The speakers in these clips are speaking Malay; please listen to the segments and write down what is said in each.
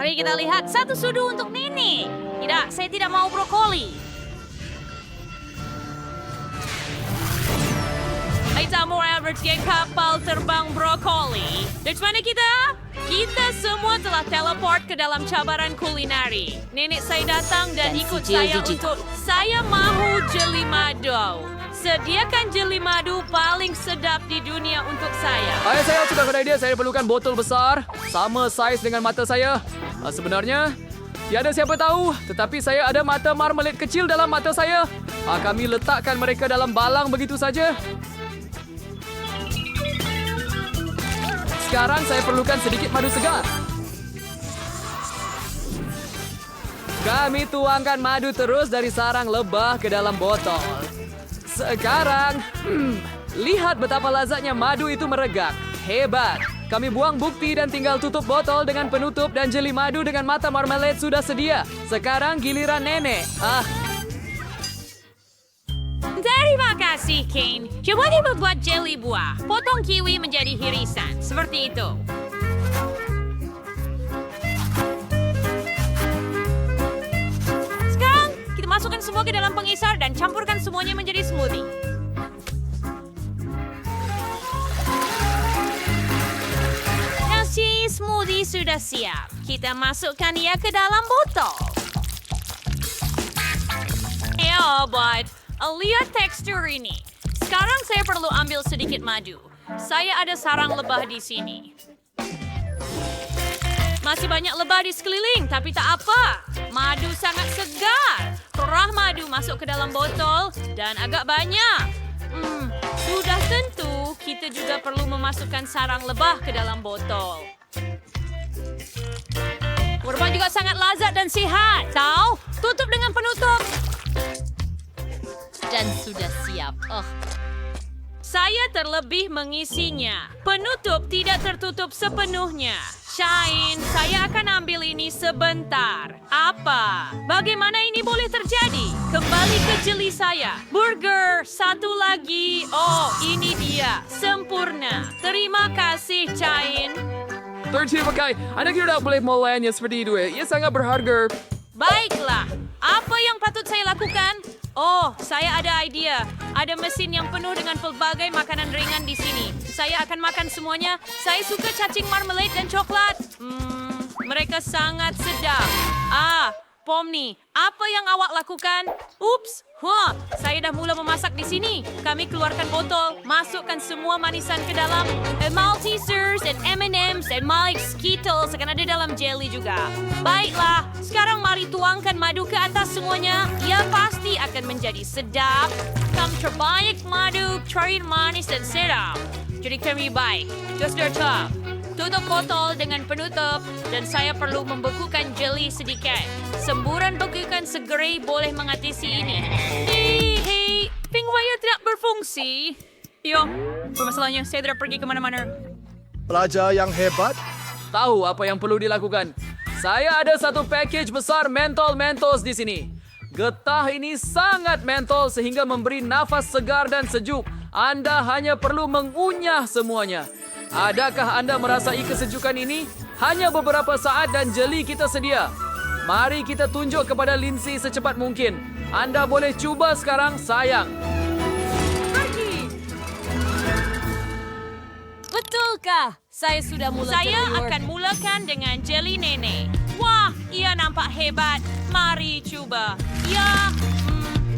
Mari kita lihat satu sudu untuk Nini. Tidak, saya tidak mau brokoli. Kita mau average kapal terbang brokoli. Dari mana kita? Kita semua telah teleport ke dalam cabaran kulineri. Nenek saya datang dan ikut saya untuk... Saya mahu jeli madu. Sediakan jeli madu paling sedap di dunia untuk saya. Ayah saya sudah kedai dia, saya perlukan botol besar. Sama saiz dengan mata saya. Sebenarnya, tiada siapa tahu. Tetapi saya ada mata marmalade kecil dalam mata saya. Kami letakkan mereka dalam balang begitu saja. Sekarang saya perlukan sedikit madu segar. Kami tuangkan madu terus dari sarang lebah ke dalam botol. Sekarang, lihat betapa lazatnya madu itu meregak. Hebat. Kami buang bukti dan tinggal tutup botol dengan penutup dan jeli madu dengan mata marmalade sudah sedia. Sekarang giliran nenek. Terima kasih, Kane. Coba dia membuat jeli buah. Potong kiwi menjadi irisan. Seperti itu. Sekarang, kita masukkan semua ke dalam pengisar dan campurkan semuanya menjadi smoothie. Nasi smoothie sudah siap. Kita masukkan ia ke dalam botol. But lihat tekstur ini. Sekarang saya perlu ambil sedikit madu. Saya ada sarang lebah di sini. Masih banyak lebah di sekeliling, tapi tak apa. Madu sangat segar. Kerah madu masuk ke dalam botol dan agak banyak. Sudah tentu kita juga perlu memasukkan sarang lebah ke dalam botol. Kurma juga sangat lazat dan sihat. Tahu? Tutup dengan penutup. Dan sudah siap. Saya terlebih mengisinya. Penutup tidak tertutup sepenuhnya. Shine, saya akan ambil ini sebentar. Apa? Bagaimana ini boleh terjadi? Kembali ke jeli saya. Burger, satu lagi. Oh, ini dia. Sempurna. Terima kasih, Shine. Terima kasih. Anda kira boleh melayannya seperti itu ya? Ia sangat berharga. Baiklah. Apa yang patut saya lakukan? Oh, saya ada idea. Ada mesin yang penuh dengan pelbagai makanan ringan di sini. Saya akan makan semuanya. Saya suka cacing marmalade dan coklat. Mereka sangat sedap. Pomni, apa yang awak lakukan? Ups, saya dah mula memasak di sini. Kami keluarkan botol, masukkan semua manisan ke dalam. Maltesers dan M&M's dan Mike Skittles akan ada dalam jelly juga. Baiklah, sekarang mari tuangkan madu ke atas semuanya. Ia pasti akan menjadi sedap. Kami terbaik madu, cair manis dan sedap. Jadi kami baik. Just their top. Tutup botol dengan penutup dan saya perlu membekukan jeli sedikit. Semburan bekukan segera boleh mengatasi ini. Hei, pingwaya tidak berfungsi. Yo, permasalahannya saya tidak pergi kemana-mana. Pelajar yang hebat. Tahu apa yang perlu dilakukan? Saya ada satu package besar mentol Mentos di sini. Getah ini sangat mentol sehingga memberi nafas segar dan sejuk. Anda hanya perlu mengunyah semuanya. Adakah anda merasai kesejukan ini? Hanya beberapa saat dan jeli kita sedia. Mari kita tunjuk kepada Lindsay secepat mungkin. Anda boleh cuba sekarang, sayang. Pergi. Betulkah? Saya sudah mula. Saya akan mulakan dengan jeli nenek. Wah, ia nampak hebat. Mari cuba. Ya,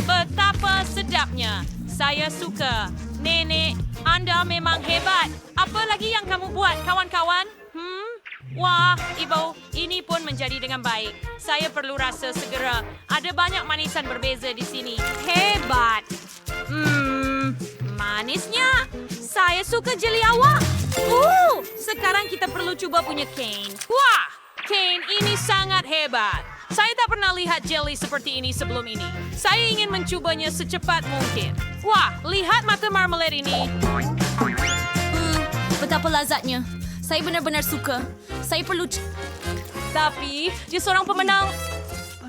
betapa sedapnya. Saya suka. Nenek, Anda memang hebat. Apa lagi yang kamu buat, kawan-kawan? Wah, Ibu, ini pun menjadi dengan baik. Saya perlu rasa segera. Ada banyak manisan berbeza di sini. Hebat. Manisnya. Saya suka jeli awak. Sekarang kita perlu coba punya Kane. Wah, Kane ini sangat hebat. Saya tak pernah lihat jelly seperti ini sebelum ini. Saya ingin mencobanya secepat mungkin. Wah, lihat mata marmalade ini. Betapa lazatnya. Saya benar-benar suka. Saya perlu... Tapi, dia seorang pemenang.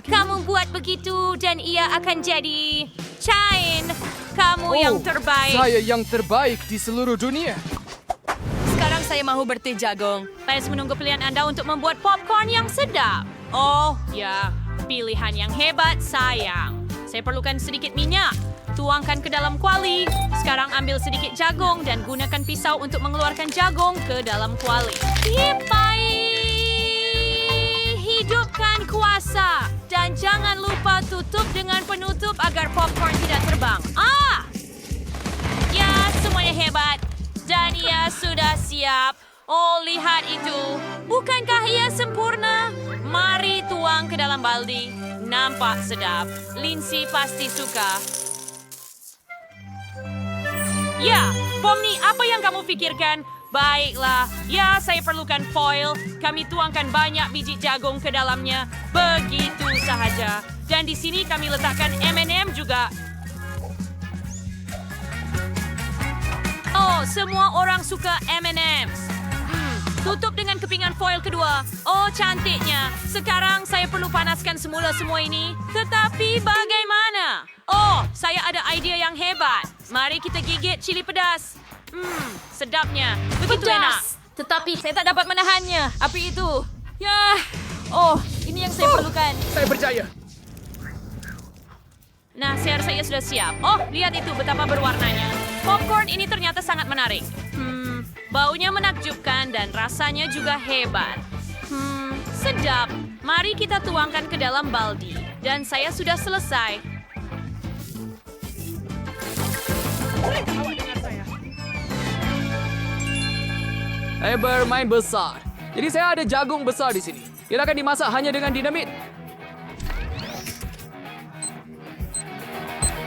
Kamu buat begitu dan ia akan jadi... Shine, kamu yang terbaik. Saya yang terbaik di seluruh dunia. Sekarang saya mahu berteh jagung. Saya menunggu pilihan anda untuk membuat popcorn yang sedap. Oh, ya. Pilihan yang hebat, sayang. Saya perlukan sedikit minyak. Tuangkan ke dalam kuali. Sekarang ambil sedikit jagung dan gunakan pisau untuk mengeluarkan jagung ke dalam kuali. Yipai! Hidupkan kuasa. Dan jangan lupa tutup dengan penutup agar popcorn tidak terbang. Ya, semuanya hebat. Dan ia sudah siap. Oh, lihat itu. Bukankah ia sempurna? Mari tuang ke dalam baldi. Nampak sedap. Lindsay pasti suka. Ya, Pomni, apa yang kamu pikirkan? Baiklah. Ya, saya perlukan foil. Kami tuangkan banyak biji jagung ke dalamnya. Begitu sahaja. Dan di sini kami letakkan M&M juga. Oh, semua orang suka M&M's. Tutup dengan kepingan foil kedua. Oh, cantiknya. Sekarang saya perlu panaskan semula semua ini. Tetapi bagaimana? Oh, saya ada idea yang hebat. Mari kita gigit cili pedas. Sedapnya. Begitu enak. Tetapi saya tak dapat menahannya. Api itu. Ya. Oh, ini yang saya perlukan. Saya percaya. Nah, saya sudah siap. Oh, lihat itu betapa berwarnanya. Popcorn ini ternyata sangat menarik. Baunya menakjubkan dan rasanya juga hebat. Sedap. Mari kita tuangkan ke dalam baldi. Dan saya sudah selesai. Saya bermain besar. Jadi saya ada jagung besar di sini. Dia akan dimasak hanya dengan dinamit.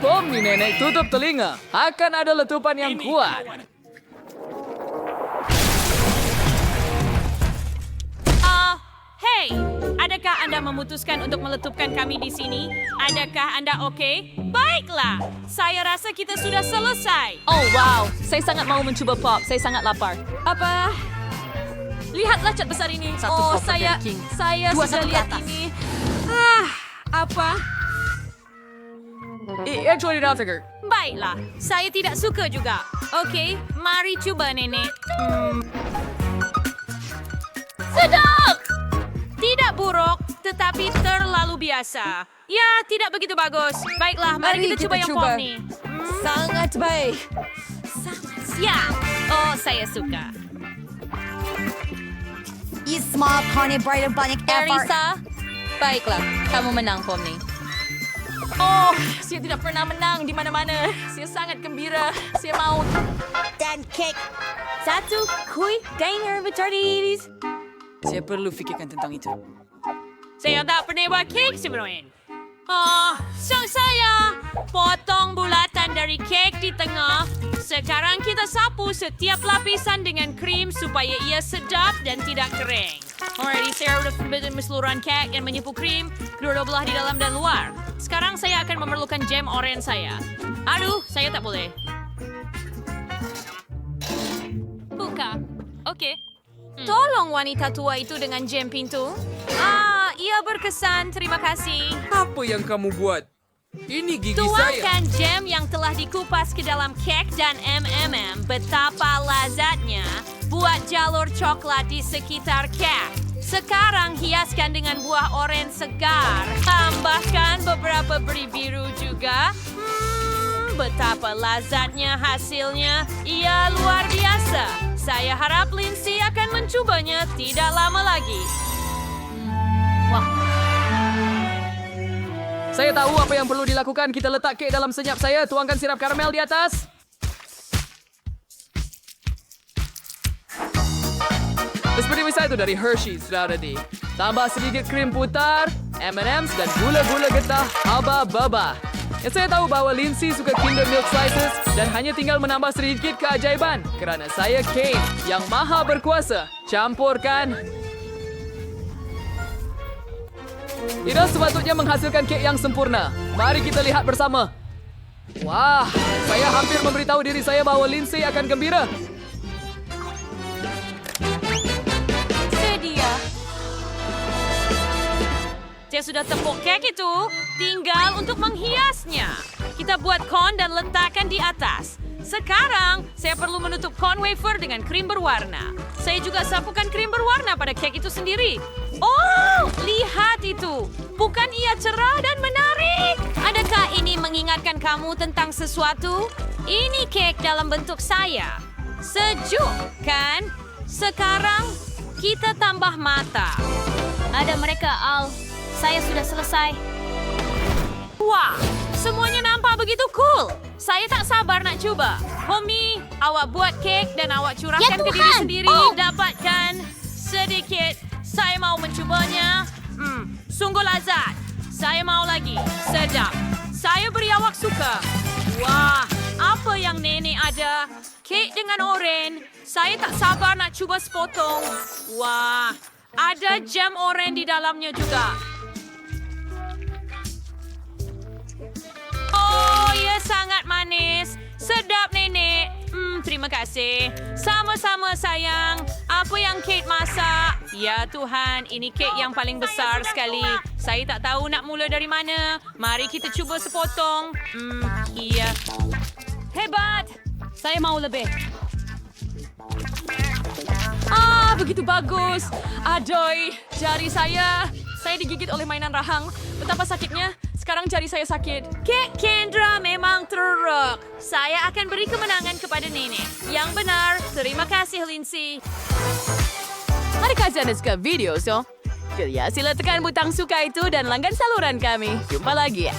Pomni nenek tutup telinga. Akan ada letupan yang kuat. Hei, adakah Anda memutuskan untuk meletupkan kami di sini? Adakah Anda oke? Baiklah, saya rasa kita sudah selesai. Oh, wow. Saya sangat mau mencoba pop. Saya sangat lapar. Apa? Lihatlah cat besar ini. Satu pop saya Burger King. sudah satu ke lihat atas. ini. Apa? Actually, not Tiger. Baiklah, saya tidak suka juga. Oke, mari coba nenek. Sedap! Tidak buruk, tetapi terlalu biasa. Ya, tidak begitu bagus. Baiklah, mari kita coba yang pom nih. Sangat baik. Ya, oh saya suka. You small corny brighter banyak effort. Erisa, baiklah. Kamu menang, Pomni. Oh, saya tidak pernah menang di mana-mana. Saya sangat gembira. Saya mau. Dan cake. Satu, kui, diner, bertardis. Saya perlu fikirkan tentang itu. Saya tak pernah buat kek sebelumnya. Saya potong bulatan dari kek di tengah. Sekarang kita sapu setiap lapisan dengan krim supaya ia sedap dan tidak kering. Alrighty, saya sudah keseluruhan kek yang menyipu krim, kedua belah di dalam dan luar. Sekarang saya akan memerlukan jam orange saya. Aduh, saya tak boleh. Buka. Oke. Tolong wanita tua itu dengan jam pintu. Ia berkesan. Terima kasih. Apa yang kamu buat? Ini gigi saya. Tuangkan jam yang telah dikupas ke dalam kek dan M&M. Betapa lazatnya. Buat jalur coklat di sekitar kek. Sekarang hiaskan dengan buah orange segar. Tambahkan beberapa beri biru juga. Betapa lazatnya hasilnya. Ia luar biasa. Saya harap Lindsay akan mencobanya tidak lama lagi. Saya tahu apa yang perlu dilakukan. Kita letak kek dalam senyap saya. Tuangkan sirap karamel di atas. Seperti misalnya itu dari Hershey sudah ready. Tambah sedikit krim putar, M&M's dan gula-gula getah haba-baba. Ya, saya tahu bahwa Lindsay suka Kinder Milk Slices dan hanya tinggal menambah sedikit keajaiban kerana saya Kane yang maha berkuasa. Campurkan. Tidak sepatutnya menghasilkan kek yang sempurna. Mari kita lihat bersama. Wah, saya hampir memberitahu diri saya bahwa Lindsay akan gembira. Sedia. Saya sudah tepuk kek itu. Tinggal untuk menghiasnya. Kita buat kon dan letakkan di atas. Sekarang, saya perlu menutup cone wafer dengan krim berwarna. Saya juga sapukan krim berwarna pada kek itu sendiri. Oh, lihat itu. Bukan ia cerah dan menarik? Adakah ini mengingatkan kamu tentang sesuatu? Ini kek dalam bentuk saya. Sejuk, kan? Sekarang, kita tambah mata. Ada mereka, Al. Saya sudah selesai. Wah, semuanya nampak begitu cool. Saya tak sabar nak cuba. Homie, awak buat kek dan awak curahkan ke diri sendiri. Dapatkan sedikit. Saya mau mencubanya. Sungguh lazat. Saya mau lagi. Sedap. Saya beri awak suka. Wah, apa yang nenek ada? Kek dengan oren. Saya tak sabar nak cuba sepotong. Wah, ada jam oren di dalamnya juga. Oh, ia sangat manis. Sedap, nenek. Terima kasih. Sama-sama, sayang. Apa yang Kate masak? Ya Tuhan, ini kek yang paling besar sekali. Saya tak tahu nak mula dari mana. Mari kita cuba sepotong. Iya. Hebat. Saya mau lebih. Begitu bagus. Adoy, jari saya. Saya digigit oleh mainan rahang. Betapa sakitnya. Sekarang jari saya sakit. Kek Kendra memang teruk. Saya akan beri kemenangan kepada nenek. Yang benar. Terima kasih, Lindsay. Adakah anda suka video, so? Ya, sila tekan butang suka itu dan langgan saluran kami. Jumpa lagi ya.